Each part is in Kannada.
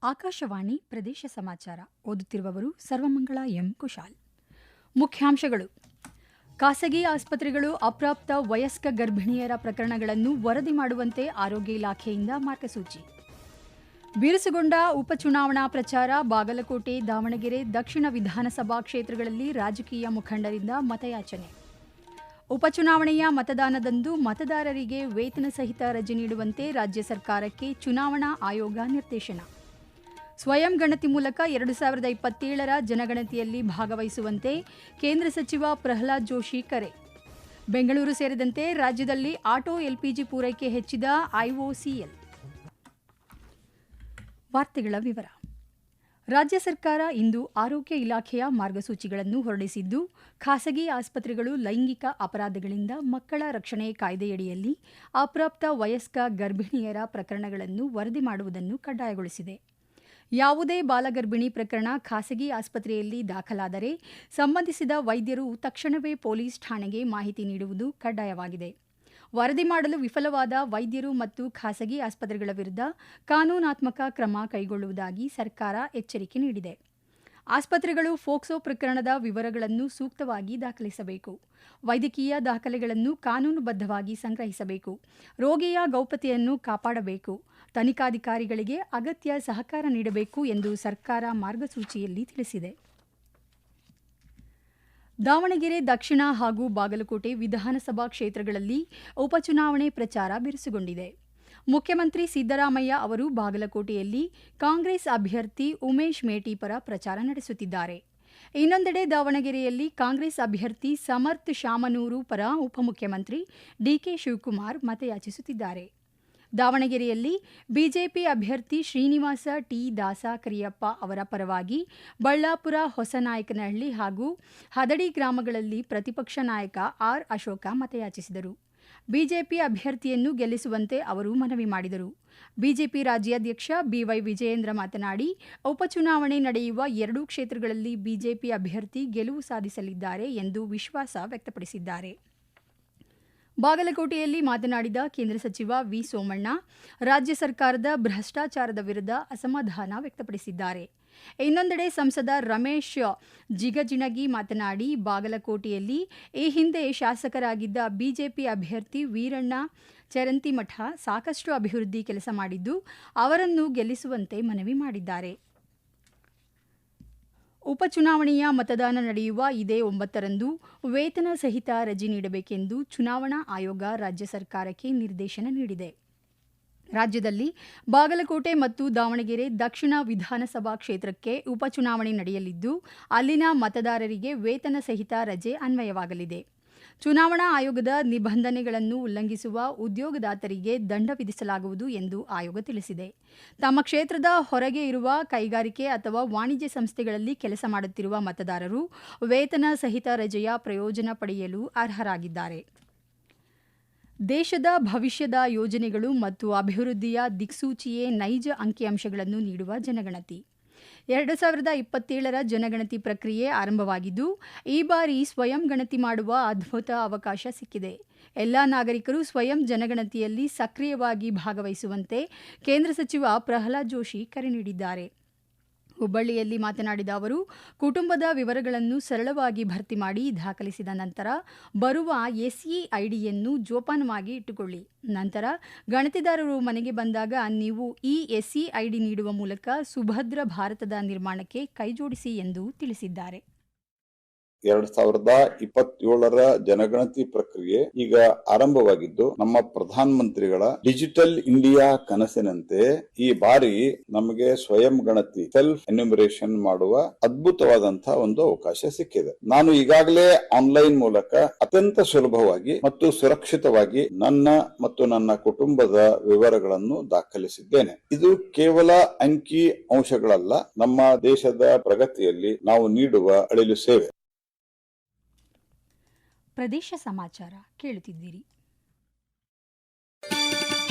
ಆಕಾಶವಾಣಿ ಪ್ರದೇಶ ಸಮಾಚಾರ ಓದುತ್ತಿರುವವರು ಸರ್ವಮಂಗಳ ಎಂ ಕುಶಾಲ್. ಮುಖ್ಯಾಂಶಗಳು: ಖಾಸಗಿ ಆಸ್ಪತ್ರೆಗಳು ಅಪ್ರಾಪ್ತ ವಯಸ್ಕ ಗರ್ಭಿಣಿಯರ ಪ್ರಕರಣಗಳನ್ನು ವರದಿ ಮಾಡುವಂತೆ ಆರೋಗ್ಯ ಇಲಾಖೆಯಿಂದ ಮಾರ್ಗಸೂಚಿ. ಬಿರುಸುಗೊಂಡ ಉಪಚುನಾವಣಾ ಪ್ರಚಾರ. ಬಾಗಲಕೋಟೆ, ದಾವಣಗೆರೆ, ದಕ್ಷಿಣ ವಿಧಾನಸಭಾ ಕ್ಷೇತ್ರಗಳಲ್ಲಿ ರಾಜಕೀಯ ಮುಖಂಡರಿಂದ ಮತಯಾಚನೆ. ಉಪಚುನಾವಣೆಯ ಮತದಾನದಂದು ಮತದಾರರಿಗೆ ವೇತನ ಸಹಿತ ರಜೆ ನೀಡುವಂತೆ ರಾಜ್ಯ ಸರ್ಕಾರಕ್ಕೆ ಚುನಾವಣಾ ಆಯೋಗ ನಿರ್ದೇಶನ. ಸ್ವಯಂ ಗಣತಿ ಮೂಲಕ 2027ರ ಜನಗಣತಿಯಲ್ಲಿ ಭಾಗವಹಿಸುವಂತೆ ಕೇಂದ್ರ ಸಚಿವ ಪ್ರಹ್ಲಾದ್ ಜೋಶಿ ಕರೆ. ಬೆಂಗಳೂರು ಸೇರಿದಂತೆ ರಾಜ್ಯದಲ್ಲಿ ಆಟೋ ಎಲ್ಪಿಜಿ ಪೂರೈಕೆ ಹೆಚ್ಚಿದ ಐಒಸಿಎಲ್. ವಾರ್ತೆಗಳ ವಿವರ. ರಾಜ್ಯ ಸರ್ಕಾರ ಇಂದು ಆರೋಗ್ಯ ಇಲಾಖೆಯ ಮಾರ್ಗಸೂಚಿಗಳನ್ನು ಹೊರಡಿಸಿದ್ದು, ಖಾಸಗಿ ಆಸ್ಪತ್ರೆಗಳು ಲೈಂಗಿಕ ಅಪರಾಧಗಳಿಂದ ಮಕ್ಕಳ ರಕ್ಷಣೆ ಕಾಯ್ದೆಯಡಿಯಲ್ಲಿ ಅಪ್ರಾಪ್ತ ವಯಸ್ಕ ಗರ್ಭಿಣಿಯರ ಪ್ರಕರಣಗಳನ್ನು ವರದಿ ಮಾಡುವುದನ್ನು ಕಡ್ಡಾಯಗೊಳಿಸಿದೆ. ಯಾವುದೇ ಬಾಲಗರ್ಭಿಣಿ ಪ್ರಕರಣ ಖಾಸಗಿ ಆಸ್ಪತ್ರೆಯಲ್ಲಿ ದಾಖಲಾದರೆ ಸಂಬಂಧಿಸಿದ ವೈದ್ಯರು ತಕ್ಷಣವೇ ಪೊಲೀಸ್ ಠಾಣೆಗೆ ಮಾಹಿತಿ ನೀಡುವುದು ಕಡ್ಡಾಯವಾಗಿದೆ. ವರದಿ ಮಾಡಲು ವಿಫಲವಾದ ವೈದ್ಯರು ಮತ್ತು ಖಾಸಗಿ ಆಸ್ಪತ್ರೆಗಳ ವಿರುದ್ಧ ಕಾನೂನಾತ್ಮಕ ಕ್ರಮ ಕೈಗೊಳ್ಳುವುದಾಗಿ ಸರ್ಕಾರ ಎಚ್ಚರಿಕೆ ನೀಡಿದೆ. ಆಸ್ಪತ್ರೆಗಳು ಫೋಕ್ಸೋ ಪ್ರಕರಣದ ವಿವರಗಳನ್ನು ಸೂಕ್ತವಾಗಿ ದಾಖಲಿಸಬೇಕು. ವೈದ್ಯಕೀಯ ದಾಖಲೆಗಳನ್ನು ಕಾನೂನುಬದ್ಧವಾಗಿ ಸಂಗ್ರಹಿಸಬೇಕು. ರೋಗಿಯ ಗೌಪ್ಯತೆಯನ್ನು ಕಾಪಾಡಬೇಕು. ತನಿಖಾಧಿಕಾರಿಗಳಿಗೆ ಅಗತ್ಯ ಸಹಕಾರ ನೀಡಬೇಕು ಎಂದು ಸರ್ಕಾರ ಮಾರ್ಗಸೂಚಿಯಲ್ಲಿ ತಿಳಿಸಿದೆ. ದಾವಣಗೆರೆ ದಕ್ಷಿಣ ಹಾಗೂ ಬಾಗಲಕೋಟೆ ವಿಧಾನಸಭಾ ಕ್ಷೇತ್ರಗಳಲ್ಲಿ ಉಪಚುನಾವಣೆ ಪ್ರಚಾರ ಬಿರುಸುಗೊಂಡಿದೆ. ಮುಖ್ಯಮಂತ್ರಿ ಸಿದ್ದರಾಮಯ್ಯ ಅವರು ಬಾಗಲಕೋಟೆಯಲ್ಲಿ ಕಾಂಗ್ರೆಸ್ ಅಭ್ಯರ್ಥಿ ಉಮೇಶ್ ಮೇಟಿ ಪರ ಪ್ರಚಾರ ನಡೆಸುತ್ತಿದ್ದಾರೆ. ಇನ್ನೊಂದೆಡೆ ದಾವಣಗೆರೆಯಲ್ಲಿ ಕಾಂಗ್ರೆಸ್ ಅಭ್ಯರ್ಥಿ ಸಮರ್ಥ್ ಶಾಮನೂರು ಪರ ಉಪಮುಖ್ಯಮಂತ್ರಿ ಡಿಕೆ ಶಿವಕುಮಾರ್ ಮತಯಾಚಿಸುತ್ತಿದ್ದಾರೆ. ದಾವಣಗೆರೆಯಲ್ಲಿ ಬಿಜೆಪಿ ಅಭ್ಯರ್ಥಿ ಶ್ರೀನಿವಾಸ ಟಿ ದಾಸ ಕರಿಯಪ್ಪ ಅವರ ಪರವಾಗಿ ಬಳ್ಳಾಪುರ, ಹೊಸನಾಯಕನಹಳ್ಳಿ ಹಾಗೂ ಹದಡಿ ಗ್ರಾಮಗಳಲ್ಲಿ ಪ್ರತಿಪಕ್ಷ ನಾಯಕ ಆರ್ ಅಶೋಕ ಮತಯಾಚಿಸಿದರು. ಬಿಜೆಪಿ ಅಭ್ಯರ್ಥಿಯನ್ನು ಗೆಲ್ಲಿಸುವಂತೆ ಅವರು ಮನವಿ ಮಾಡಿದರು. ಬಿಜೆಪಿ ರಾಜ್ಯಾಧ್ಯಕ್ಷ ಬಿವೈ ವಿಜಯೇಂದ್ರ ಮಾತನಾಡಿ, ಉಪಚುನಾವಣೆ ನಡೆಯುವ 2 ಕ್ಷೇತ್ರಗಳಲ್ಲಿ ಬಿಜೆಪಿ ಅಭ್ಯರ್ಥಿ ಗೆಲುವು ಸಾಧಿಸಲಿದ್ದಾರೆ ಎಂದು ವಿಶ್ವಾಸ ವ್ಯಕ್ತಪಡಿಸಿದ್ದಾರೆ. ಬಾಗಲಕೋಟೆಯಲ್ಲಿ ಮಾತನಾಡಿದ ಕೇಂದ್ರ ಸಚಿವ ವಿ ಸೋಮಣ್ಣ, ರಾಜ್ಯ ಸರ್ಕಾರದ ಭ್ರಷ್ಟಾಚಾರದ ವಿರುದ್ಧ ಅಸಮಾಧಾನ ವ್ಯಕ್ತಪಡಿಸಿದ್ದಾರೆ. ಇನ್ನೊಂದೆಡೆ ಸಂಸದ ರಮೇಶ್ ಜಿಗಜಿಣಗಿ ಮಾತನಾಡಿ, ಬಾಗಲಕೋಟೆಯಲ್ಲಿ ಈ ಹಿಂದೆ ಶಾಸಕರಾಗಿದ್ದ ಬಿಜೆಪಿ ಅಭ್ಯರ್ಥಿ ವೀರಣ್ಣ ಚರಂತಿಮಠ ಸಾಕಷ್ಟು ಅಭಿವೃದ್ಧಿ ಕೆಲಸ ಮಾಡಿದ್ದು, ಅವರನ್ನು ಗೆಲ್ಲಿಸುವಂತೆ ಮನವಿ ಮಾಡಿದ್ದಾರೆ. ಉಪಚುನಾವಣೆಯ ಮತದಾನ ನಡೆಯುವ ಇದೇ 9ರಂದು ವೇತನ ಸಹಿತ ರಜೆ ನೀಡಬೇಕೆಂದು ಚುನಾವಣಾ ಆಯೋಗ ರಾಜ್ಯ ಸರ್ಕಾರಕ್ಕೆ ನಿರ್ದೇಶನ ನೀಡಿದೆ. ರಾಜ್ಯದಲ್ಲಿ ಬಾಗಲಕೋಟೆ ಮತ್ತು ದಾವಣಗೆರೆ ದಕ್ಷಿಣ ವಿಧಾನಸಭಾ ಕ್ಷೇತ್ರಕ್ಕೆ ಉಪಚುನಾವಣೆ ನಡೆಯಲಿದ್ದು, ಅಲ್ಲಿನ ಮತದಾರರಿಗೆ ವೇತನ ಸಹಿತ ರಜೆ ಅನ್ವಯವಾಗಲಿದೆ. ಚುನಾವಣಾ ಆಯೋಗದ ನಿಬಂಧನೆಗಳನ್ನು ಉಲ್ಲಂಘಿಸುವ ಉದ್ಯೋಗದಾತರಿಗೆ ದಂಡ ವಿಧಿಸಲಾಗುವುದು ಎಂದು ಆಯೋಗ ತಿಳಿಸಿದೆ. ತಮ್ಮ ಕ್ಷೇತ್ರದ ಹೊರಗೆ ಇರುವ ಕೈಗಾರಿಕೆ ಅಥವಾ ವಾಣಿಜ್ಯ ಸಂಸ್ಥೆಗಳಲ್ಲಿ ಕೆಲಸ ಮಾಡುತ್ತಿರುವ ಮತದಾರರು ವೇತನ ಸಹಿತ ರಜೆಯ ಪ್ರಯೋಜನ ಪಡೆಯಲು ಅರ್ಹರಾಗಿದ್ದಾರೆ. ದೇಶದ ಭವಿಷ್ಯದ ಯೋಜನೆಗಳು ಮತ್ತು ಅಭಿವೃದ್ಧಿಯ ದಿಕ್ಸೂಚಿಯೇ ನೈಜ ಅಂಕಿಅಂಶಗಳನ್ನು ನೀಡುವ ಜನಗಣತಿ. 2027ರ ಜನಗಣತಿ ಪ್ರಕ್ರಿಯೆ ಆರಂಭವಾಗಿದ್ದು, ಈ ಬಾರಿ ಸ್ವಯಂ ಗಣತಿ ಮಾಡುವ ಅದ್ಭುತ ಅವಕಾಶ ಸಿಕ್ಕಿದೆ. ಎಲ್ಲ ನಾಗರಿಕರು ಸ್ವಯಂ ಜನಗಣತಿಯಲ್ಲಿ ಸಕ್ರಿಯವಾಗಿ ಭಾಗವಹಿಸುವಂತೆ ಕೇಂದ್ರ ಸಚಿವ ಪ್ರಹ್ಲಾದ್ ಜೋಶಿ ಕರೆ ನೀಡಿದ್ದಾರೆ. ಹುಬ್ಬಳ್ಳಿಯಲ್ಲಿ ಮಾತನಾಡಿದ ಅವರು, ಕುಟುಂಬದ ವಿವರಗಳನ್ನು ಸರಳವಾಗಿ ಭರ್ತಿ ಮಾಡಿ ದಾಖಲಿಸಿದ ನಂತರ ಬರುವ ಎಸ್ಇಐಡಿಯನ್ನು ಜೋಪಾನವಾಗಿ ಇಟ್ಟುಕೊಳ್ಳಿ. ನಂತರ ಗಣತಿದಾರರು ಮನೆಗೆ ಬಂದಾಗ ನೀವು ಈ ಎಸ್ಇಐಡಿ ನೀಡುವ ಮೂಲಕ ಸುಭದ್ರ ಭಾರತದ ನಿರ್ಮಾಣಕ್ಕೆ ಕೈಜೋಡಿಸಿ ಎಂದು ತಿಳಿಸಿದ್ದಾರೆ. 2027ರ ಜನಗಣತಿ ಪ್ರಕ್ರಿಯೆ ಈಗ ಆರಂಭವಾಗಿದ್ದು, ನಮ್ಮ ಪ್ರಧಾನ ಮಂತ್ರಿಗಳ ಡಿಜಿಟಲ್ ಇಂಡಿಯಾ ಕನಸಿನಂತೆ ಈ ಬಾರಿ ನಮಗೆ ಸ್ವಯಂ ಗಣತಿ ಸೆಲ್ಫ್ ಎನ್ಯುಮರೇಷನ್ ಮಾಡುವ ಅದ್ಭುತವಾದಂತಹ ಒಂದು ಅವಕಾಶ ಸಿಕ್ಕಿದೆ. ನಾನು ಈಗಾಗಲೇ ಆನ್ಲೈನ್ ಮೂಲಕ ಅತ್ಯಂತ ಸುಲಭವಾಗಿ ಮತ್ತು ಸುರಕ್ಷಿತವಾಗಿ ನನ್ನ ಮತ್ತು ನನ್ನ ಕುಟುಂಬದ ವಿವರಗಳನ್ನು ದಾಖಲಿಸಿದ್ದೇನೆ. ಇದು ಕೇವಲ ಅಂಕಿ ಅಂಶಗಳಲ್ಲ, ನಮ್ಮ ದೇಶದ ಪ್ರಗತಿಯಲ್ಲಿ ನಾವು ನೀಡುವ ಅಳಿಲು ಸೇವೆ. ಪ್ರದೇಶ ಸಮಾಚಾರ ಕೇಳುತ್ತಿದ್ದೀರಿ.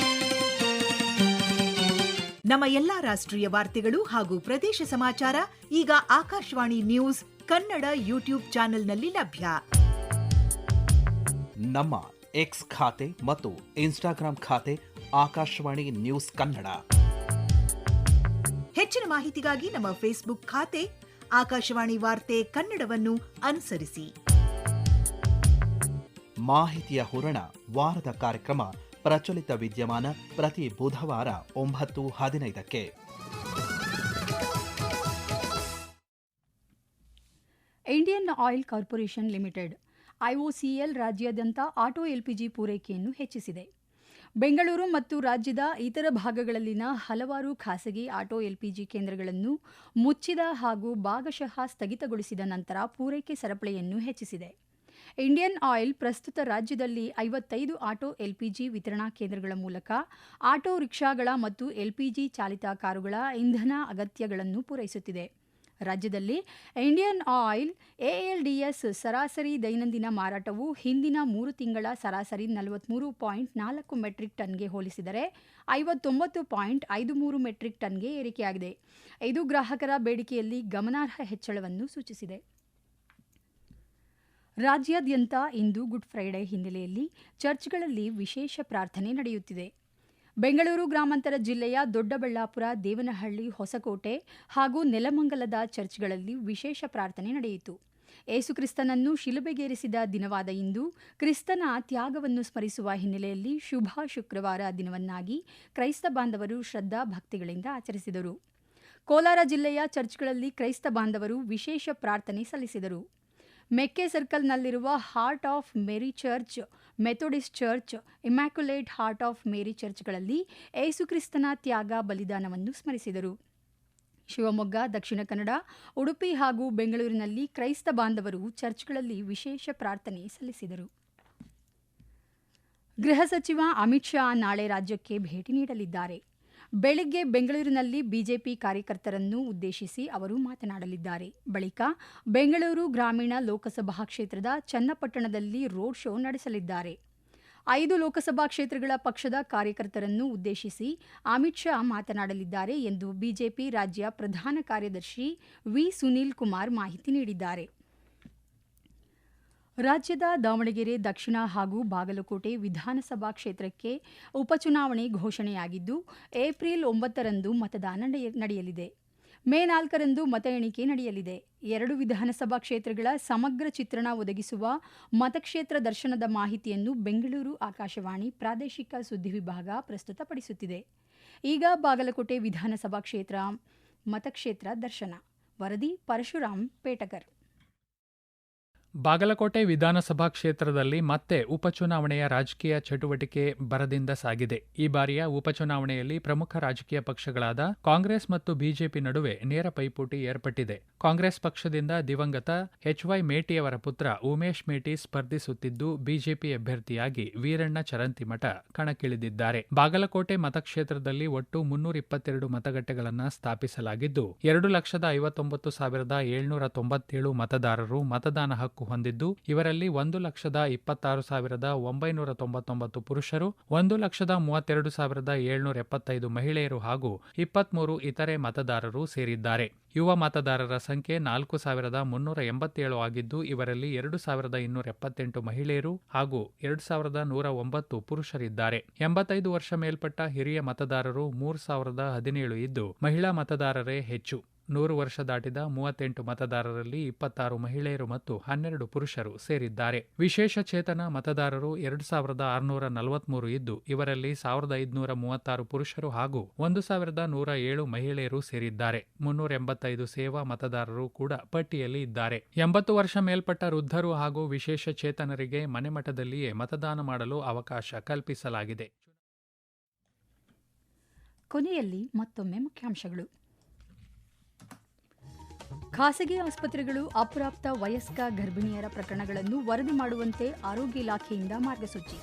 ನಮ್ಮ ಎಲ್ಲಾ ರಾಷ್ಟ್ರೀಯ ವಾರ್ತೆಗಳು ಹಾಗೂ ಪ್ರದೇಶ ಸಮಾಚಾರ ಈಗ ಆಕಾಶವಾಣಿ ನ್ಯೂಸ್ ಕನ್ನಡ ಯೂಟ್ಯೂಬ್ ಚಾನೆಲ್ನಲ್ಲಿ ಲಭ್ಯ. ನಮ್ಮ ಎಕ್ಸ್ ಖಾತೆ ಮತ್ತು ಇನ್ಸ್ಟಾಗ್ರಾಂ ಖಾತೆ ಆಕಾಶವಾಣಿ ನ್ಯೂಸ್ ಕನ್ನಡ. ಹೆಚ್ಚಿನ ಮಾಹಿತಿಗಾಗಿ ನಮ್ಮ ಫೇಸ್ಬುಕ್ ಖಾತೆ ಆಕಾಶವಾಣಿ ವಾರ್ತೆ ಕನ್ನಡವನ್ನು ಅನುಸರಿಸಿ. ಮಾಹಿತಿಯ ಹೂರಣ ವಾರದ ಕಾರ್ಯಕ್ರಮ ಪ್ರಚಲಿತ ವಿದ್ಯಮಾನ ಪ್ರತಿ ಬುಧವಾರ 9:15. Indian oil corporation limited IOCL ರಾಜ್ಯಾದ್ಯಂತ ಆಟೋ ಎಲ್ಪಿಜಿ ಪೂರೈಕೆಯನ್ನು ಹೆಚ್ಚಿಸಿದೆ. ಬೆಂಗಳೂರು ಮತ್ತು ರಾಜ್ಯದ ಇತರ ಭಾಗಗಳಲ್ಲಿನ ಹಲವಾರು ಖಾಸಗಿ ಆಟೋ ಎಲ್ಪಿಜಿ ಕೇಂದ್ರಗಳನ್ನು ಮುಚ್ಚಿದ ಹಾಗೂ ಭಾಗಶಃ ಸ್ಥಗಿತಗೊಳಿಸಿದ ನಂತರ ಪೂರೈಕೆ ಸರಪಳಿಯನ್ನು ಹೆಚ್ಚಿಸಿದೆ. ಇಂಡಿಯನ್ ಆಯಿಲ್ ಪ್ರಸ್ತುತ ರಾಜ್ಯದಲ್ಲಿ 55 ಆಟೋ ಎಲ್ಪಿಜಿ ವಿತರಣಾ ಕೇಂದ್ರಗಳ ಮೂಲಕ ಆಟೋ ರಿಕ್ಷಾಗಳ ಮತ್ತು ಎಲ್ಪಿಜಿ ಚಾಲಿತ ಕಾರುಗಳ ಇಂಧನ ಅಗತ್ಯಗಳನ್ನು ಪೂರೈಸುತ್ತಿದೆ. ರಾಜ್ಯದಲ್ಲಿ ಇಂಡಿಯನ್ ಆಯಿಲ್ ಎಎಲ್ಡಿಎಸ್ ಸರಾಸರಿ ದೈನಂದಿನ ಮಾರಾಟವು ಹಿಂದಿನ 3 ತಿಂಗಳ ಸರಾಸರಿ 43.4 ಮೆಟ್ರಿಕ್ ಟನ್ಗೆ ಹೋಲಿಸಿದರೆ 59.53 ಮೆಟ್ರಿಕ್ ಟನ್ಗೆ ಏರಿಕೆಯಾಗಿದೆ. ಇದು ಗ್ರಾಹಕರ ಬೇಡಿಕೆಯಲ್ಲಿ ಗಮನಾರ್ಹ ಹೆಚ್ಚಳವನ್ನು ಸೂಚಿಸಿದೆ. ರಾಜ್ಯಾದ್ಯಂತ ಇಂದು ಗುಡ್ ಫ್ರೈಡೆ ಹಿನ್ನೆಲೆಯಲ್ಲಿ ಚರ್ಚ್ಗಳಲ್ಲಿ ವಿಶೇಷ ಪ್ರಾರ್ಥನೆ ನಡೆಯುತ್ತಿದೆ. ಬೆಂಗಳೂರು ಗ್ರಾಮಾಂತರ ಜಿಲ್ಲೆಯ ದೊಡ್ಡಬಳ್ಳಾಪುರ, ದೇವನಹಳ್ಳಿ, ಹೊಸಕೋಟೆ ಹಾಗೂ ನೆಲಮಂಗಲದ ಚರ್ಚ್ಗಳಲ್ಲಿ ವಿಶೇಷ ಪ್ರಾರ್ಥನೆ ನಡೆಯಿತು. ಏಸುಕ್ರಿಸ್ತನನ್ನು ಶಿಲುಬೆಗೇರಿಸಿದ ದಿನವಾದ ಇಂದು ಕ್ರಿಸ್ತನ ತ್ಯಾಗವನ್ನು ಸ್ಮರಿಸುವ ಹಿನ್ನೆಲೆಯಲ್ಲಿ ಶುಭ ಶುಕ್ರವಾರ ದಿನವನ್ನಾಗಿ ಕ್ರೈಸ್ತ ಬಾಂಧವರು ಶ್ರದ್ಧಾ ಭಕ್ತಿಗಳಿಂದ ಆಚರಿಸಿದರು. ಕೋಲಾರ ಜಿಲ್ಲೆಯ ಚರ್ಚ್ಗಳಲ್ಲಿ ಕ್ರೈಸ್ತ ಬಾಂಧವರು ವಿಶೇಷ ಪ್ರಾರ್ಥನೆ ಸಲ್ಲಿಸಿದರು. ಮೆಕ್ಕೆ ಸರ್ಕಲ್ನಲ್ಲಿರುವ heart of Mary church, Methodist church, immaculate heart of Mary ಚರ್ಚ್ಗಳಲ್ಲಿ ಏಸುಕ್ರಿಸ್ತನ ತ್ಯಾಗ ಬಲಿದಾನವನ್ನು ಸ್ಮರಿಸಿದರು. ಶಿವಮೊಗ್ಗ, ದಕ್ಷಿಣ ಕನ್ನಡ, ಉಡುಪಿ ಹಾಗೂ ಬೆಂಗಳೂರಿನಲ್ಲಿ ಕ್ರೈಸ್ತ ಬಾಂಧವರು ಚರ್ಚ್ಗಳಲ್ಲಿ ವಿಶೇಷ ಪ್ರಾರ್ಥನೆ ಸಲ್ಲಿಸಿದರು. ಗೃಹ ಸಚಿವ ಅಮಿತ್ ಶಾ ನಾಳೆ ರಾಜ್ಯಕ್ಕೆ ಭೇಟಿ ನೀಡಲಿದ್ದಾರೆ. ಬೆಳಿಗ್ಗೆ ಬೆಂಗಳೂರಿನಲ್ಲಿ ಬಿಜೆಪಿ ಕಾರ್ಯಕರ್ತರನ್ನು ಉದ್ದೇಶಿಸಿ ಅವರು ಮಾತನಾಡಲಿದ್ದಾರೆ. ಬಳಿಕ ಬೆಂಗಳೂರು ಗ್ರಾಮೀಣ ಲೋಕಸಭಾ ಕ್ಷೇತ್ರದ ಚನ್ನಪಟ್ಟಣದಲ್ಲಿ ರೋಡ್ ಶೋ ನಡೆಸಲಿದ್ದಾರೆ. 5 ಲೋಕಸಭಾ ಕ್ಷೇತ್ರಗಳ ಪಕ್ಷದ ಕಾರ್ಯಕರ್ತರನ್ನು ಉದ್ದೇಶಿಸಿ ಅಮಿತ್ ಶಾ ಮಾತನಾಡಲಿದ್ದಾರೆ ಎಂದು ಬಿಜೆಪಿ ರಾಜ್ಯ ಪ್ರಧಾನ ಕಾರ್ಯದರ್ಶಿ ವಿ ಸುನೀಲ್ ಕುಮಾರ್ ಮಾಹಿತಿ ನೀಡಿದ್ದಾರೆ. ರಾಜ್ಯದ ದಾವಣಗೆರೆ ದಕ್ಷಿಣ ಹಾಗೂ ಬಾಗಲಕೋಟೆ ವಿಧಾನಸಭಾ ಕ್ಷೇತ್ರಕ್ಕೆ ಉಪಚುನಾವಣೆ ಘೋಷಣೆಯಾಗಿದ್ದು, ಏಪ್ರಿಲ್ 9ರಂದು ಮತದಾನ ನಡೆಯಲಿದೆ. ಮೇ 4ರಂದು ಮತ ಎಣಿಕೆ ನಡೆಯಲಿದೆ. 2 ವಿಧಾನಸಭಾ ಕ್ಷೇತ್ರಗಳ ಸಮಗ್ರ ಚಿತ್ರಣ ಒದಗಿಸುವ ಮತಕ್ಷೇತ್ರ ದರ್ಶನದ ಮಾಹಿತಿಯನ್ನು ಬೆಂಗಳೂರು ಆಕಾಶವಾಣಿ ಪ್ರಾದೇಶಿಕ ಸುದ್ದಿ ವಿಭಾಗ ಪ್ರಸ್ತುತಪಡಿಸುತ್ತಿದೆ. ಈಗ ಬಾಗಲಕೋಟೆ ವಿಧಾನಸಭಾ ಕ್ಷೇತ್ರ ಮತಕ್ಷೇತ್ರ ದರ್ಶನ. ವರದಿ ಪರಶುರಾಮ್ ಪೇಟಕರ್. ಬಾಗಲಕೋಟೆ ವಿಧಾನಸಭಾ ಕ್ಷೇತ್ರದಲ್ಲಿ ಮತ್ತೆ ಉಪಚುನಾವಣೆಯ ರಾಜಕೀಯ ಚಟುವಟಿಕೆ ಭರದಿಂದ ಸಾಗಿದೆ. ಈ ಬಾರಿಯ ಉಪಚುನಾವಣೆಯಲ್ಲಿ ಪ್ರಮುಖ ರಾಜಕೀಯ ಪಕ್ಷಗಳಾದ ಕಾಂಗ್ರೆಸ್ ಮತ್ತು ಬಿಜೆಪಿ ನಡುವೆ ನೇರ ಪೈಪೋಟಿ ಏರ್ಪಟ್ಟಿದೆ. ಕಾಂಗ್ರೆಸ್ ಪಕ್ಷದಿಂದ ದಿವಂಗತ ಎಚ್.ವೈ. ಮೇಟಿಯವರ ಪುತ್ರ ಉಮೇಶ್ ಮೇಟಿ ಸ್ಪರ್ಧಿಸುತ್ತಿದ್ದು, ಬಿಜೆಪಿ ಅಭ್ಯರ್ಥಿಯಾಗಿ ವೀರಣ್ಣ ಚರಂತಿಮಠ ಕಣಕ್ಕಿಳಿದಿದ್ದಾರೆ. ಬಾಗಲಕೋಟೆ ಮತಕ್ಷೇತ್ರದಲ್ಲಿ ಒಟ್ಟು 322 ಮತಗಟ್ಟೆಗಳನ್ನು ಸ್ಥಾಪಿಸಲಾಗಿದ್ದು, 2,59,797 ಮತದಾರರು ಮತದಾನ ಹಕ್ಕು ಹೊಂದಿದ್ದು, ಇವರಲ್ಲಿ 1,26,999 ಪುರುಷರು, 1,32,775 ಮಹಿಳೆಯರು ಹಾಗೂ 23 ಇತರೆ ಮತದಾರರು ಸೇರಿದ್ದಾರೆ. ಯುವ ಮತದಾರರ ಸಂಖ್ಯೆ 4,387 ಆಗಿದ್ದು, ಇವರಲ್ಲಿ 2,278 ಮಹಿಳೆಯರು ಹಾಗೂ 2,109 ಪುರುಷರಿದ್ದಾರೆ. 85 ವರ್ಷ ಮೇಲ್ಪಟ್ಟ ಹಿರಿಯ ಮತದಾರರು 3,017 ಇದ್ದು, ಮಹಿಳಾ ಮತದಾರರೇ ಹೆಚ್ಚು. 100 ವರ್ಷ ದಾಟಿದ 38 ಮತದಾರರಲ್ಲಿ 26 ಮಹಿಳೆಯರು ಮತ್ತು 12 ಪುರುಷರು ಸೇರಿದ್ದಾರೆ. ವಿಶೇಷ ಚೇತನ ಮತದಾರರು 2,643 ಇದ್ದು, ಇವರಲ್ಲಿ 1,536 ಪುರುಷರು ಹಾಗೂ 1,107 ಮಹಿಳೆಯರು ಸೇರಿದ್ದಾರೆ. 385 ಸೇವಾ ಮತದಾರರು ಕೂಡ ಪಟ್ಟಿಯಲ್ಲಿ ಇದ್ದಾರೆ. 80 ವರ್ಷ ಮೇಲ್ಪಟ್ಟ ವೃದ್ಧರು ಹಾಗೂ ವಿಶೇಷ ಚೇತನರಿಗೆ ಮನೆಮಠದಲ್ಲಿಯೇ ಮತದಾನ ಮಾಡಲು ಅವಕಾಶ ಕಲ್ಪಿಸಲಾಗಿದೆ. ಕೊನೆಯಲ್ಲಿ ಮತ್ತೊಮ್ಮೆ ಮುಖ್ಯಾಂಶಗಳು. ಖಾಸಗಿ ಆಸ್ಪತ್ರೆಗಳು ಅಪ್ರಾಪ್ತ ವಯಸ್ಕ ಗರ್ಭಿಣಿಯರ ಪ್ರಕರಣಗಳನ್ನು ವರದಿ ಮಾಡುವಂತೆ ಆರೋಗ್ಯ ಇಲಾಖೆಯಿಂದ ಮಾರ್ಗಸೂಚಿ.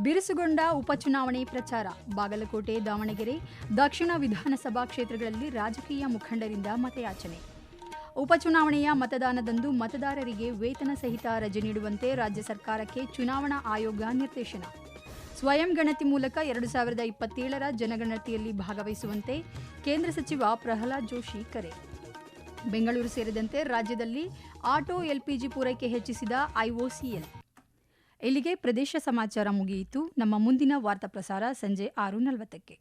ಬಿರುಸುಗೊಂಡ ಉಪಚುನಾವಣೆ ಪ್ರಚಾರ. ಬಾಗಲಕೋಟೆ, ದಾವಣಗೆರೆ, ದಕ್ಷಿಣ ವಿಧಾನಸಭಾ ಕ್ಷೇತ್ರಗಳಲ್ಲಿ ರಾಜಕೀಯ ಮುಖಂಡರಿಂದ ಮತಯಾಚನೆ. ಉಪಚುನಾವಣೆಯ ಮತದಾನದಂದು ಮತದಾರರಿಗೆ ವೇತನ ಸಹಿತ ರಜೆ ನೀಡುವಂತೆ ರಾಜ್ಯ ಸರ್ಕಾರಕ್ಕೆ ಚುನಾವಣಾ ಆಯೋಗ ನಿರ್ದೇಶನ. ಸ್ವಯಂ ಗಣತಿ ಮೂಲಕ 2027ರ ಜನಗಣತಿಯಲ್ಲಿ ಭಾಗವಹಿಸುವಂತೆ ಕೇಂದ್ರ ಸಚಿವ ಪ್ರಹ್ಲಾದ್ ಜೋಶಿ ಕರೆ. ಬೆಂಗಳೂರು ಸೇರಿದಂತೆ ರಾಜ್ಯದಲ್ಲಿ ಆಟೋ ಎಲ್ಪಿಜಿ ಪೂರೈಕೆ ಹೆಚ್ಚಿಸಿದ ಐಒಸಿಎಲ್. ಇಲ್ಲಿಗೆ ಪ್ರದೇಶ ಸಮಾಚಾರ ಮುಗಿಯಿತು. ನಮ್ಮ ಮುಂದಿನ ವಾರ್ತಾ ಪ್ರಸಾರ ಸಂಜೆ 6:40ಕ್ಕೆ.